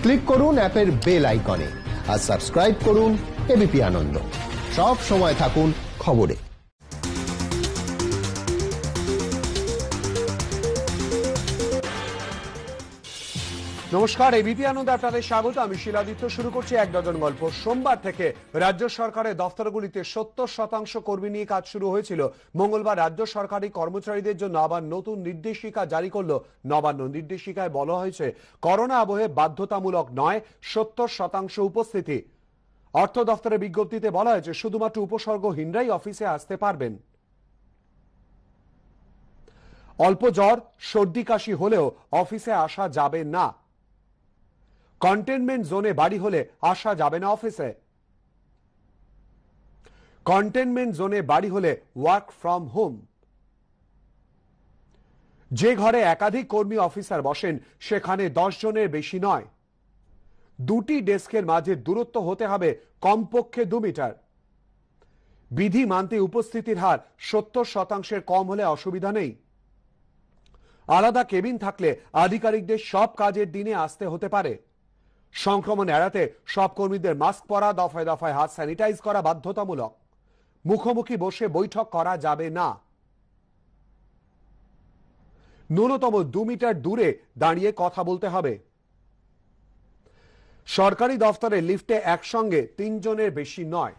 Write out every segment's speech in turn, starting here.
Click করুন অ্যাপের bell আইকনে আর সাবস্ক্রাইব করুন এবিপি আনন্দ। সব সময় থাকুন খবরে। নমস্কার, এবিপি আনন্দে আপনাদের স্বাগত। আমি শিলাদিত্য। শুরু করছি এক ডজন গল্প। সোমবার থেকে রাজ্য সরকারের দফতরগুলিতে 70% কর্মী নিয়ে কাজ শুরু হয়েছিল। মঙ্গলবার রাজ্য সরকারি কর্মচারীদের জন্য আবার নতুন নির্দেশিকা জারি করল নবান্ন। নির্দেশিকায় বলা হয়েছে, করোনা আবহে বাধ্যতামূলক নয় 70% উপস্থিতি। অর্থ দফতরের বিজ্ঞপ্তিতে বলা হয়েছে, শুধুমাত্র উপসর্গহীনরাই অফিসে আসতে পারবেন। অল্প জ্বর, সর্দি কাশি হলেও অফিসে আসা যাবে না। কন্টেনমেন্ট জোনে বাড়ি হলে আসা যাবে না অফিসে। কন্টেনমেন্ট জোনে বাড়ি হলে ওয়ার্ক ফ্রম হোম। যে ঘরে একাধিক কর্মী অফিসার বসেন সেখানে 10 জনের বেশি নয়। দুটি ডেস্কের মাঝে দূরত্ব হতে হবে কমপক্ষে 2 মিটার। বিধি মানতে উপস্থিতির হার 70% কম হলে অসুবিধা নেই। আলাদা কেবিন থাকলে আধিকারিকদের সব কাজের দিনে আসতে হতে পারে। সংক্রমণ এড়াতে সব কর্মীদের মাস্ক পরা, দফায় দফায় হাত স্যানিটাইজ করা বাধ্যতামূলক। মুখোমুখি বসে বৈঠক করা যাবে না। ন্যূনতম 2 মিটার দূরে দাঁড়িয়ে কথা বলতে হবে। সরকারি দফতরে লিফটে একসঙ্গে 3 জনের বেশি নয়।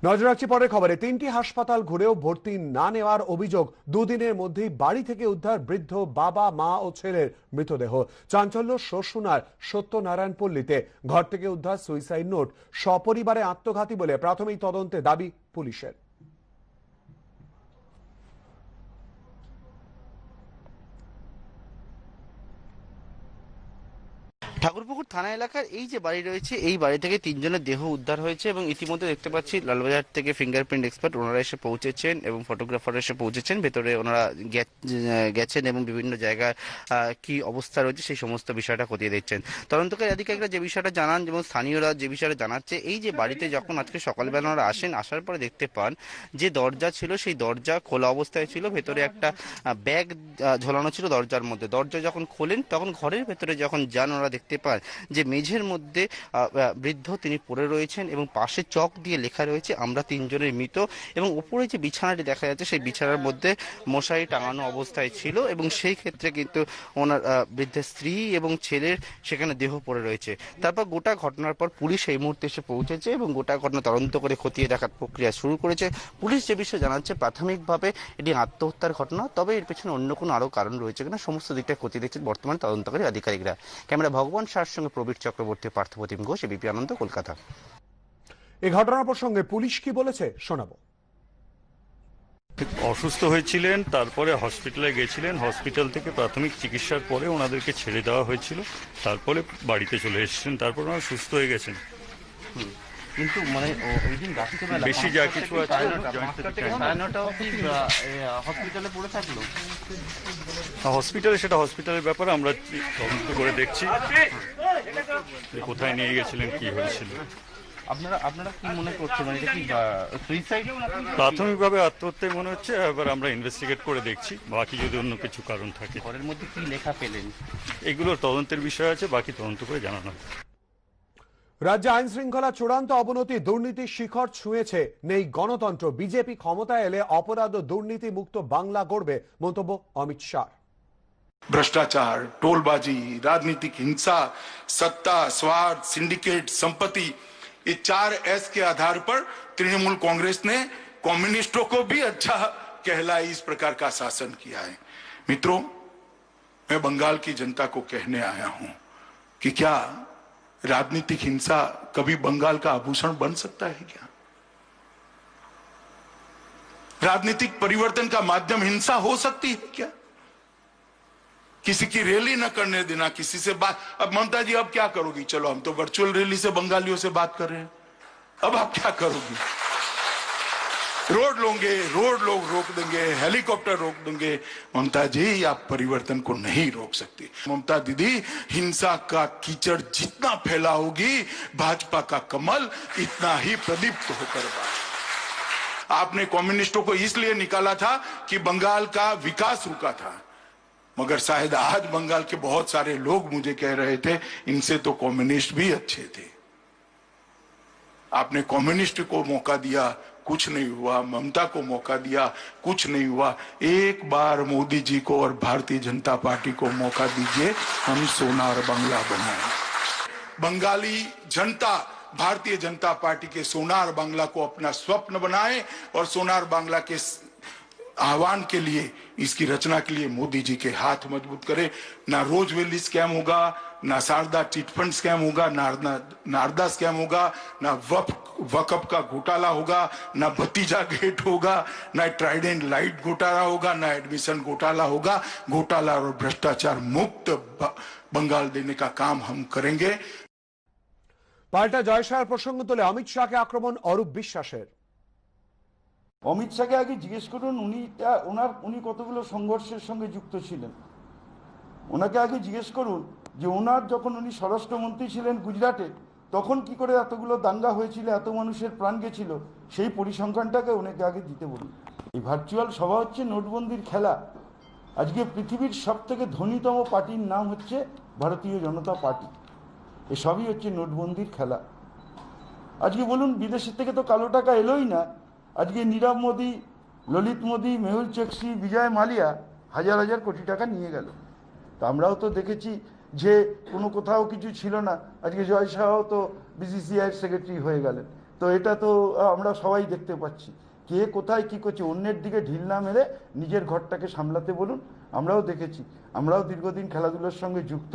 নজর রাখছি পরের খবরে। 3টি হাসপাতাল ঘুরেও ভর্তি না নেওয়ার অভিযোগ। 2 দিনের মধ্যেই বাড়ি থেকে উদ্ধার বৃদ্ধ বাবা, মা ও ছেলের মৃতদেহ। চাঞ্চল্য শোষণার সত্যনারায়ণপল্লীতে। ঘর থেকে উদ্ধার সুইসাইড নোট। সপরিবারে আত্মঘাতী বলে প্রাথমিক তদন্তে দাবি পুলিশের। ঠাকুরপুকুর থানা এলাকার এই যে বাড়ি রয়েছে, এই বাড়ি থেকে 3 জনের দেহ উদ্ধার হয়েছে এবং ইতিমধ্যে দেখতে পাচ্ছি লালবাজার থেকে ফিঙ্গারপ্রিন্ট এক্সপার্ট ওনারা এসে পৌঁছেছেন এবং ফটোগ্রাফার এসে পৌঁছেছেন। ভেতরে ওনারা গেছেন এবং বিভিন্ন জায়গায় কি অবস্থা রয়েছে সেই সমস্ত বিষয়টা খতিয়ে দেখছেন। তদন্তকারী আধিকারিকরা যে বিষয়টা জানান এবং স্থানীয়রা যে বিষয়টা জানাচ্ছে, এই যে বাড়িতে যখন আজকে সকালবেলা ওনারা আসেন, আসার পরে দেখতে পান যে দরজা ছিল সেই দরজা খোলা অবস্থায় ছিল। ভেতরে একটা ব্যাগ ঝোলানো ছিল দরজার মধ্যে। দরজা যখন খোলেন তখন ঘরের ভেতরে যখন যান ওনারা দেখতে পান যে মেঝের মধ্যে বৃদ্ধ তিনি পড়ে রয়েছেন এবং পাশে চক দিয়ে লেখা রয়েছে, আমরা 3 জনের মৃত। এবং উপরে যে বিছানাটি দেখা যাচ্ছে সেই বিছানার মধ্যে মশারি টাঙানো অবস্থায় ছিল এবং সেই ক্ষেত্রে কিন্তু ওনার বৃদ্ধের স্ত্রী এবং ছেলের সেখানে দেহ পড়ে রয়েছে। তারপর গোটা ঘটনার পর পুলিশ এই মুহূর্তে এসে পৌঁছেছে এবং গোটা ঘটনা তদন্ত করে খতিয়ে দেখার প্রক্রিয়া শুরু করেছে। পুলিশ যে বিষয়ে জানাচ্ছে, প্রাথমিকভাবে এটি আত্মহত্যার ঘটনা, তবে এর পেছনে অন্য কোনো আরও কারণ রয়েছে কিনা সমস্ত দিকটা খতিয়ে দেখছেন বর্তমানে তদন্তকারী আধিকারিকরা। ক্যামেরা ভগবান সার সঙ্গে প্রবীর চক্রবর্তী, পার্থপ্রতিম ঘোষ, এবিপি আনন্দ, কলকাতা। এই ঘটনার প্রসঙ্গে পুলিশ কি বলেছে শোনাবো। অসুস্থ হয়েছিলেন, তারপরে হসপিটালে গেছিলেন। হসপিটাল থেকে প্রাথমিক চিকিৎসার পরে ওনাদেরকে ছেড়ে দেওয়া হয়েছিল। তারপরে বাড়িতে চলে এসেছেন, তারপর ওনারা সুস্থ হয়ে গেছেন। কিন্তু মানে ওই দিন রাতে বেশি যা কিছু আছে হসপিটালে পড়ে থাকলো। হসপিটালে, সেটা হসপিটালের ব্যাপারে আমরা তদন্ত করে দেখছি কোথায় নিয়ে গেছিলেন, কি হয়েছিল। আপনারা কি মনে করছেন, মানে এটা কি সুইসাইড? প্রাথমিকভাবে আত্মহত্যায় মনে হচ্ছে, এবার আমরা ইনভেস্টিগেট করে দেখছি বাকি যদি অন্য কিছু কারণ থাকে। ঘরের মধ্যে কি লেখা পেলেন এগুলো তদন্তের বিষয় আছে, বাকি তদন্ত করে জানানো। রাজ্যে আইন শৃঙ্খলা চূড়ান্ত অবনতি, দুর্নীতির শিখর ছুঁয়েছে, নেই গণতন্ত্র। বিজেপি ক্ষমতায় এলে অপরাধ ও দুর্নীতি মুক্ত বাংলা গড়বে, মন্তব্য অমিত শাহ। भ्रष्टाचार, टोलबाजी, राजनीतिक हिंसा, सत्ता, स्वार्थ, सिंडिकेट, संपत्ति, ये 4 एस के आधार पर तृणमूल कांग्रेस ने कम्युनिस्टों को भी अच्छा कहलाई इस प्रकार का शासन किया है। मित्रों, मैं बंगाल की जनता को कहने आया हूं कि क्या राजनीतिक हिंसा कभी बंगाल का आभूषण बन सकता है क्या? राजनीतिक परिवर्तन का माध्यम हिंसा हो सकती है क्या? किसी की रैली न करने देना, किसी से बात। अब ममता जी अब क्या करोगी? चलो हम तो वर्चुअल रैली से बंगालियों से बात कर रहे हैं, अब आप क्या करोगी? रोड लोग रोक देंगे, हेलीकॉप्टर रोक देंगे। ममता जी, आप परिवर्तन को नहीं रोक सकती। ममता दीदी, हिंसा का कीचड़ जितना फैलाओगी, भाजपा का कमल इतना ही प्रदीप्त होकर बाहर। आपने कम्युनिस्टों को इसलिए निकाला था कि बंगाल का विकास रुका था। मगर शायद आज बंगाल के बहुत सारे लोग मुझे कह रहे थे इनसे तो कम्युनिस्ट भी अच्छे थे। आपने कम्युनिस्ट को मौका दिया, कुछ नहीं हुआ। ममता को मौका दिया, कुछ नहीं हुआ। एक बार मोदी जी को और भारतीय जनता पार्टी को मौका दीजिए, हम सोनार बांग्ला बनाएं। बंगाली जनता भारतीय जनता पार्टी के सोनार बांग्ला को अपना स्वप्न बनाए और सोनार बांग्ला के आह्वान के लिए, इसकी रचना के लिए मोदी जी के हाथ मजबूत करे। ना रोज वैली स्कैम होगा, ना शारदा चिटफंड स्कैम होगा, नारदा स्कैम होगा, ना वक्फ का घोटाला होगा, ना भतीजा गेट होगा, ना ट्राइडेंट लाइट घोटाला होगा, ना एडमिशन घोटाला होगा। घोटाला और भ्रष्टाचार मुक्त बंगाल देने का काम हम करेंगे। পাল্টা জয়শাহর প্রসঙ্গ তুলে অমিত শাহকে আক্রমণ অরূপ বিশ্বাসের। অমিত শাহকে আগে জিজ্ঞেস করুন উনি কতগুলো সংঘর্ষের সঙ্গে যুক্ত ছিলেন। ওনাকে আগে জিজ্ঞেস করুন যে ওনার যখন উনি স্বরাষ্ট্রমন্ত্রী ছিলেন গুজরাটে, তখন কি করে এতগুলো দাঙ্গা হয়েছিল, এত মানুষের প্রাণ গেছিল, সেই পরিসংখ্যানটাকে ওনাকে আগে দিতে বলুন। এই ভার্চুয়াল সভা হচ্ছে নোটবন্দির খেলা। আজকে পৃথিবীর সব থেকে ধনীতম পার্টির নাম হচ্ছে ভারতীয় জনতা পার্টি। এসবই হচ্ছে নোটবন্দির খেলা। আজকে বলুন বিদেশের থেকে তো কালো টাকা এলোই না। আজকে নীরব মোদী, ললিত মোদী, মেহুল চোকসি, বিজয় মালিয়া হাজার হাজার কোটি টাকা নিয়ে গেল। তো আমরাও তো দেখেছি যে কোনো কোথাও কিছু ছিল না। আজকে জয় শাহ তো বিসিসিআই সেক্রেটারি হয়ে গেলেন। তো এটা তো আমরা সবাই দেখতে পাচ্ছি কে কোথায় কি করছে। অন্যের দিকে ঢিল না মেরে নিজের ঘরটাকে সামলাতে বলুন। আমরাও দেখেছি, আমরাও দীর্ঘদিন খেলাধুলার সঙ্গে যুক্ত।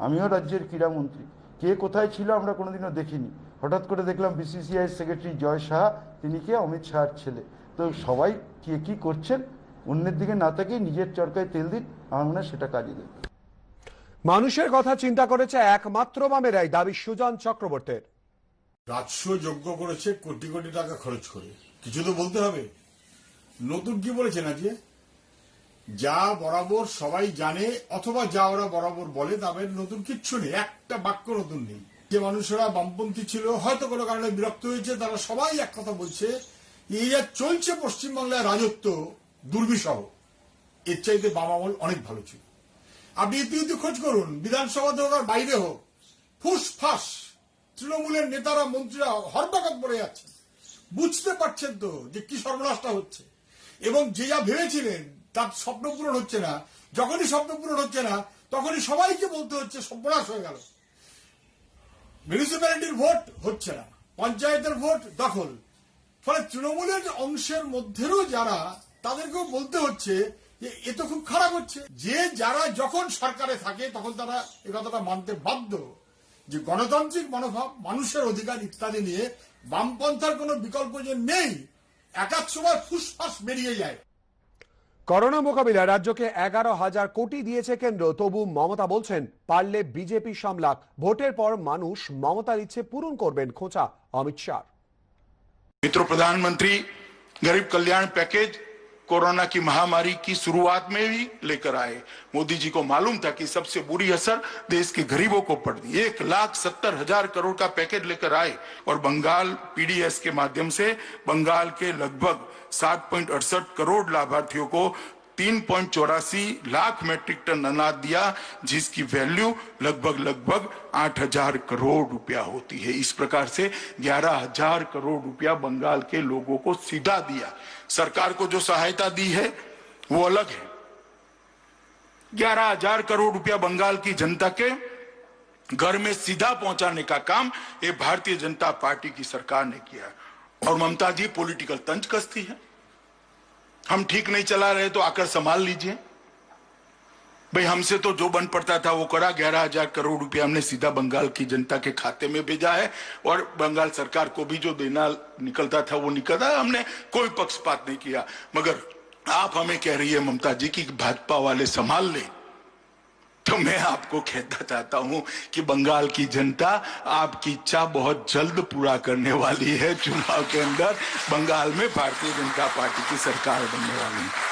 আমিও রাজ্যের ক্রীড়ামন্ত্রী। কে কোথায় ছিল আমরা কোনোদিনও দেখিনি। হঠাৎ করে দেখলাম বিসিসিআই সেক্রেটারি জয় শাহ, তিনি কে অমিত শাহর ছেলে। তো সবাই কে কি করছেন অন্যের দিকে না তাকিয়ে নিজের চরকায় তেল দিন, আমার মনে হয় সেটা কাজে দেবে। মানুষের কথা চিন্তা করেছে একমাত্র বামেরাই, দাবি সুজন চক্রবর্তীর। রাজস্ব যোগ্য করেছে কোটি কোটি টাকা খরচ করে, কিছু তো বলতে হবে। নতুন কি বলেছেন আজকে? যা বরাবর সবাই জানে অথবা যা ওরা বরাবর বলে, তাদের নতুন কিচ্ছু নেই, একটা বাক্য নতুন নেই। যে মানুষেরা বামপন্থী ছিল, হয়তো কোনো কারণে বিরক্ত হয়েছে, তারা সবাই এক কথা বলছে, এই যা চলছে পশ্চিমবাংলায় রাজত্ব দুর্বিষহ, এর চাইতে বাম আমল অনেক ভালো ছিল। আপনি ইতিমধ্যে খোঁজ করুন, বিধানসভাতে হোক আর বাইরে হোক, ফুসফাস তৃণমূলের নেতারা মন্ত্রীরা হরবাকাত পড়ে যাচ্ছে। বুঝতে পারছেন তো যে কি সর্বনাশটা হচ্ছে, এবং যে যা ভেবেছিলেন তার স্বপ্ন পূরণ হচ্ছে না। যখনই স্বপ্ন পূরণ হচ্ছে না, তখনই সবাইকে বলতে হচ্ছে সর্বনাশ হয়ে গেল। মিউনিসিপ্যালিটির ভোট হচ্ছে না, পঞ্চায়েতের ভোট দখল। ফলে তৃণমূলের অংশের মধ্যেও যারা, তাদেরকেও বলতে হচ্ছে যে এ তো খুব খারাপ হচ্ছে। যে যারা যখন সরকারে থাকে তখন তারা এ কথাটা মানতে বাধ্য যে গণতান্ত্রিক মনোভাব, মানুষের অধিকার ইত্যাদি নিয়ে বামপন্থার কোনো বিকল্প যে নেই, একাধ সময় ফুসফাস বেরিয়ে যায়। করোনা মোকাবিলায় রাজ্যকে 11,000 কোটি দিয়েছে কেন্দ্র, তবু মমতা বলছেন পারলে বিজেপি সামলাক, ভোটের পর মানুষ মমতার ইচ্ছে পূরণ করবেন, খোঁচা অমিত শাহ। मित्रों, प्रधानमंत्री गरीब कल्याण पैकेज कोरोना की महामारी की शुरुआत में भी लेकर आए। मोदी जी को मालूम था कि सबसे बुरी असर देश के गरीबों को पड़ती। 1,70,000 करोड़ का पैकेज लेकर आए और बंगाल पीडीएस के माध्यम से बंगाल के लगभग 7.68 करोड़ लाभार्थियों को 3.84 लाख मैट्रिक टन अनाज दिया, जिसकी वैल्यू लगभग 8,000 करोड़ रुपया होती है। इस प्रकार से 11,000 करोड़ रुपया बंगाल के लोगों को सीधा दिया। सरकार को जो सहायता दी है वो अलग है। 11,000 करोड़ रुपया बंगाल की जनता के घर में सीधा पहुंचाने का काम ये भारतीय जनता पार्टी की सरकार ने किया। और ममता जी पॉलिटिकल तंज कसती है, हम ठीक नहीं चला रहे तो आकर संभाल लीजिए। भाई हमसे तो जो बन पड़ता था वो करा। 11,000 करोड़ रुपया हमने सीधा बंगाल की जनता के खाते में भेजा है और बंगाल सरकार को भी जो देना निकलता था वो निकलता है। हमने कोई पक्षपात नहीं किया। मगर आप हमें कह रही है ममता जी की भाजपा वाले संभाल ले, तो मैं आपको कहना चाहता हूं कि बंगाल की जनता आपकी इच्छा बहुत जल्द पूरा करने वाली है। चुनाव के अंदर बंगाल में भारतीय जनता पार्टी की सरकार बनने वाली है।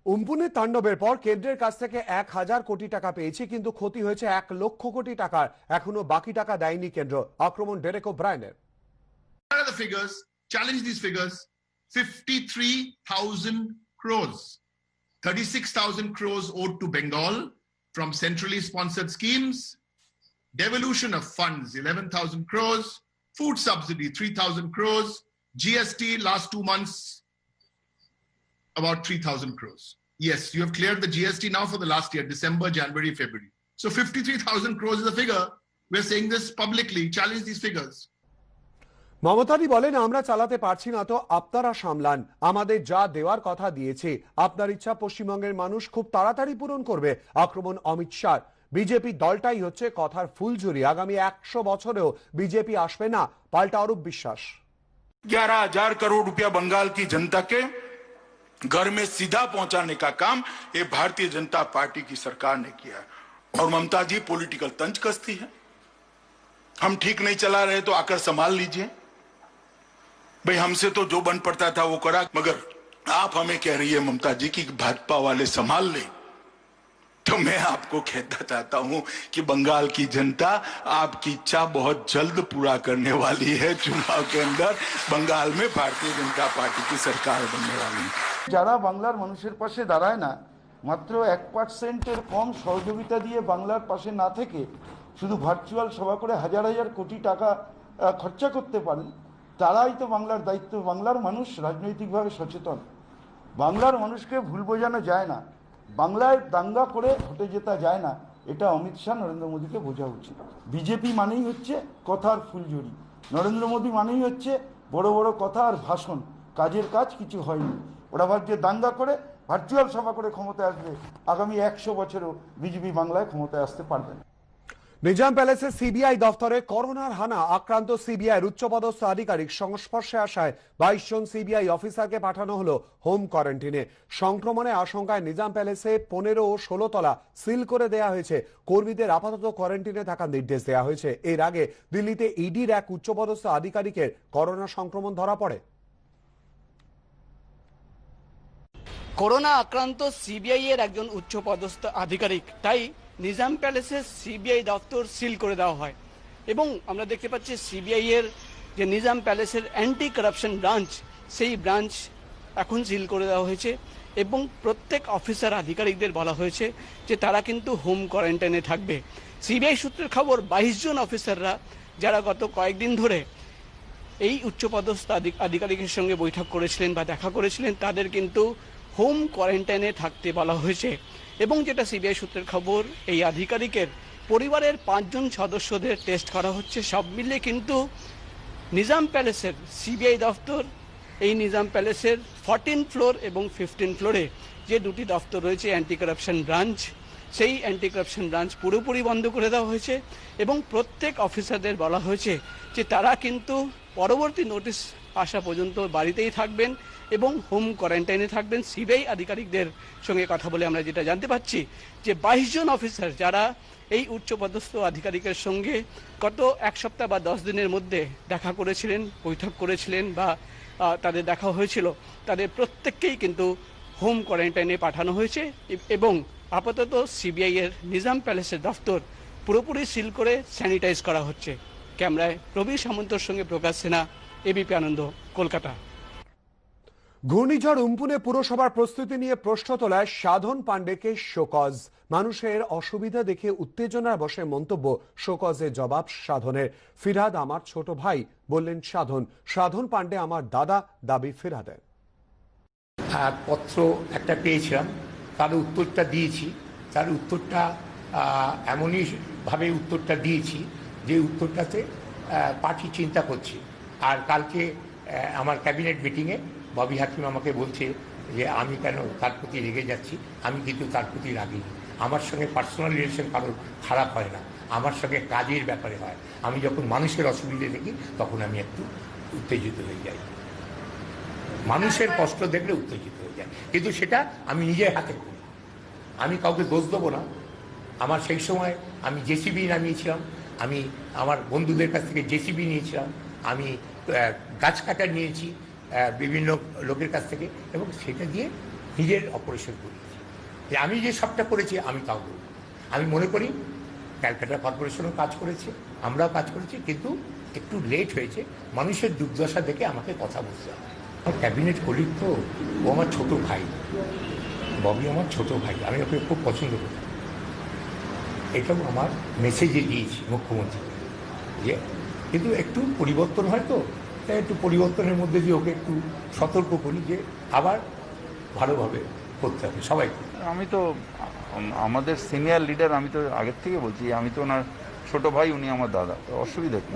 উম্পুনের তাণ্ডবের পর কেন্দ্রের কাছ থেকে 1,000 কোটি টাকা পেয়েছে, কিন্তু ক্ষতি হয়েছে 1 লক্ষ কোটি টাকার। এখনো বাকি টাকা দেয়নি কেন্দ্র, আক্রমণ Derek ওব্রায়েনের। The figures, challenge these figures, 53,000 crores. 36,000 crores owed to Bengal from centrally sponsored schemes, devolution of funds 11,000 crores, food subsidy 3,000 crores, GST last 2 months about 3,000 crores. Yes, you have cleared the GST now for the last year, December, January, February. So 53,000 crores is the figure. We're saying this publicly, challenge these figures. মমতাদি বলেন, আমরা চালাতে পারছি না তো আপনারা সামলান, আমাদের যা দেওয়ার কথা দিয়েছি, আপনার ইচ্ছা পশ্চিমবঙ্গের মানুষ খুব তাড়াতাড়ি পূরণ করবে। আক্রমণ অমিত শাহ। বিজেপি দলটাই হচ্ছে কথার ফুলঝুরি, আগামী 100 বছরেও বিজেপি আসবে না, পাল্টা অরূপ বিশ্বাস। 11,000 करोड़ रुपया बंगाल की जनता के घर में सीधा पहुंचाने का काम ये भारतीय जनता पार्टी की सरकार ने किया है। और ममता जी पॉलिटिकल तंज कसती है, हम ठीक नहीं चला रहे तो आकर संभाल लीजिए भाई, हमसे तो जो बन पड़ता था वो करा, मगर आप हमें कह रही है ममता जी की भाजपा वाले संभाल ले, तो मैं आपको कहना चाहता हूं कि बंगाल की जनता आपकी इच्छा बहुत जल्द पूरा करने वाली है। चुनाव के अंदर बंगाल में भारतीय जनता पार्टी की सरकार बनने वाली है। যারা বাংলার মানুষের পাশে দাঁড়ায় না, মাত্র 1% কম সহযোগিতা দিয়ে বাংলার পাশে না থেকে শুধু ভার্চুয়াল সভা করে হাজার হাজার কোটি টাকা খরচা করতে পারেন, তারাই তো বাংলার দায়িত্ব। বাংলার মানুষ রাজনৈতিকভাবে সচেতন, বাংলার মানুষকে ভুল বোঝানো যায় না, বাংলায় দাঙ্গা করে হটে যেতে যায় না, এটা অমিত শাহ নরেন্দ্র মোদীকে বোঝা উচিত। বিজেপি মানেই হচ্ছে কথার ফুলঝুরি, নরেন্দ্র মোদী মানেই হচ্ছে বড় বড় কথা আর ভাষণ, কাজের কাজ কিছু হয়নি। ওরা ভাবছে দাঙ্গা করে ভার্চুয়াল সভা করে ক্ষমতায় আসবে, আগামী 100 বছরও বিজেপি বাংলায় ক্ষমতায় আসতে পারবে না। নিজাম প্যালেসে সিবিআই দফতরে করোনার হানা, আক্রান্ত সিবিআইয়ের উচ্চপদস্থ আধিকারিক সংস্পর্শে আসায় 22 জন সিবিআই অফিসারকে পাঠানো হলো হোম কোয়ারেন্টিনে। সংক্রমণের আশঙ্কায় নিজাম প্যালেসে 15 ও 16 তলা সিল করে দেওয়া হয়েছে। কর্মীদের আপাতত কোয়ারেন্টিনে থাকার নির্দেশ দেওয়া হয়েছে। এর আগে দিল্লিতে ইডির এক উচ্চপদস্থ আধিকারিকের করোনা সংক্রমণ ধরা পড়ে। করোনা আক্রান্ত সিবিআই এর একজন উচ্চপদস্থ আধিকারিক, তাই নিজাম প্যালেসের সিবিআই দপ্তর সিল করে দেওয়া হয়। এবং আমরা দেখতে পাচ্ছি সিবিআই এর যে নিজাম প্যালেসের অ্যান্টি কারাপশন ব্রাঞ্চ, সেই ব্রাঞ্চ এখন সিল করে দেওয়া হয়েছে এবং প্রত্যেক অফিসার আধিকারিকদের বলা হয়েছে যে তারা কিন্তু হোম কোয়ারেন্টাইনে থাকবে। সিবিআই সূত্রের খবর 22 জন অফিসাররা যারা গত কয়েকদিন ধরে এই উচ্চপদস্থ আধিকারিকের সঙ্গে বৈঠক করেছিলেন বা দেখা করেছিলেন, তাদের কিন্তু হোম কোয়ারেন্টাইনে থাকতে বলা হয়েছে। এবং যেটা সিবিআই সূত্রের খবর, এই আধিকারিকের পরিবারের 5 জন সদস্যদের টেস্ট করা হচ্ছে। সব মিলে কিন্তু নিজাম প্যালেসের সিবিআই দফতর, এই নিজাম প্যালেসের 14 ফ্লোর এবং 15 ফ্লোরে যে দুটি দফতর রয়েছে অ্যান্টি কারাপশন ব্রাঞ্চ, সেই অ্যান্টি কারাপশন ব্রাঞ্চ পুরোপুরি বন্ধ করে দেওয়া হয়েছে এবং প্রত্যেক অফিসারদের বলা হয়েছে যে তারা কিন্তু পরবর্তী নোটিশ আসা পর্যন্ত বাড়িতেই থাকবেন এবং হোম কোয়ারেন্টাইনে থাকবেন। সিবিআই আধিকারিকদের সঙ্গে কথা বলে আমরা যেটা জানতে পাচ্ছি যে 22 জন অফিসার যারা এই উচ্চপদস্থ আধিকারিকের সঙ্গে গত 1 সপ্তাহ বা 10 দিনের মধ্যে দেখা করেছিলেন, বৈঠক করেছিলেন বা তাদের দেখা হয়েছিল, তাদের প্রত্যেককেই কিন্তু হোম কোয়ারেন্টাইনে পাঠানো হয়েছে এবং আপাতত সিবিআই এর নিজাম প্যালেসের দফতর পুরোপুরি সিল করে স্যানিটাইজ করা হচ্ছে। ক্যামেরায় প্রবীর সামন্তর সঙ্গে প্রকাশ সেনা, এবিপি আনন্দ, কলকাতা। ঘূর্ণিঝড় উম্পুনে পুরসভার প্রস্তুতি নিয়ে প্রশ্ন তোলায় সাধন পাণ্ডেকে শোকজ। মানুষের অসুবিধা দেখে উত্তেজনার বশে মন্তব্য, শোকজে জবাব সাধনের। ফিরহাদ আমার ছোট ভাই, বললেন সাধন। সাধন পাণ্ডে আমার দাদা, দাবি ফিরহাদের। পত্র একটা পেয়েছিলাম, তার উত্তরটা দিয়েছি। তার উত্তরটা এমনই ভাবে উত্তরটা দিয়েছি যে উত্তরটাতে পার্টি চিন্তা করছি। আর কালকে আমার ক্যাবিনেট মিটিংয়ে ববি হাকিম আমাকে বলছে যে আমি কেন তার প্রতি রেগে যাচ্ছি। আমি কিন্তু তার প্রতি রাগিনি। আমার সঙ্গে পার্সোনাল রিলেশন কারোর খারাপ হয় না, আমার সঙ্গে কাজের ব্যাপারে হয়। আমি যখন মানুষের অসুবিধে দেখি তখন আমি একটু উত্তেজিত হয়ে যাই, মানুষের কষ্ট দেখলে উত্তেজিত হয়ে যায়, কিন্তু সেটা আমি নিজের হাতে করি। আমি কাউকে দোষ দেবো না। আমার সেই সময় আমি জেসিবি নামিয়েছিলাম, আমি আমার বন্ধুদের কাছ থেকে জেসিবি নিয়েছিলাম, আমি গাছ কাটা নিয়েছি বিভিন্ন লোকের কাছ থেকে এবং সেটা দিয়ে নিজের অপারেশন করেছি। আমি যে সবটা করেছি আমি তাও বলব। আমি মনে করি ক্যালকাটা কর্পোরেশনও কাজ করেছে, আমরাও কাজ করেছি, কিন্তু একটু লেট হয়েছে। মানুষের দুর্দশা দেখে আমাকে কথা বলতে হবে। আমার ক্যাবিনেট কলিগ তো, ও আমার ছোট ভাই, ববি আমার ছোট ভাই, আমি ওকে খুব পছন্দ করি। এটাও আমার মেসেজে দিয়েছি মুখ্যমন্ত্রী, যে কিন্তু একটু পরিবর্তন হয়, তো তাই একটু পরিবর্তনের মধ্যে দিয়ে ওকে একটু সতর্ক করি যে আবার ভালোভাবে করতে হবে সবাইকে। আমি তো আমাদের সিনিয়র লিডার, আমি তো আগের থেকে বলছি, আমি তো ওনার ছোট ভাই, উনি আমার দাদা, অসুবিধা কি?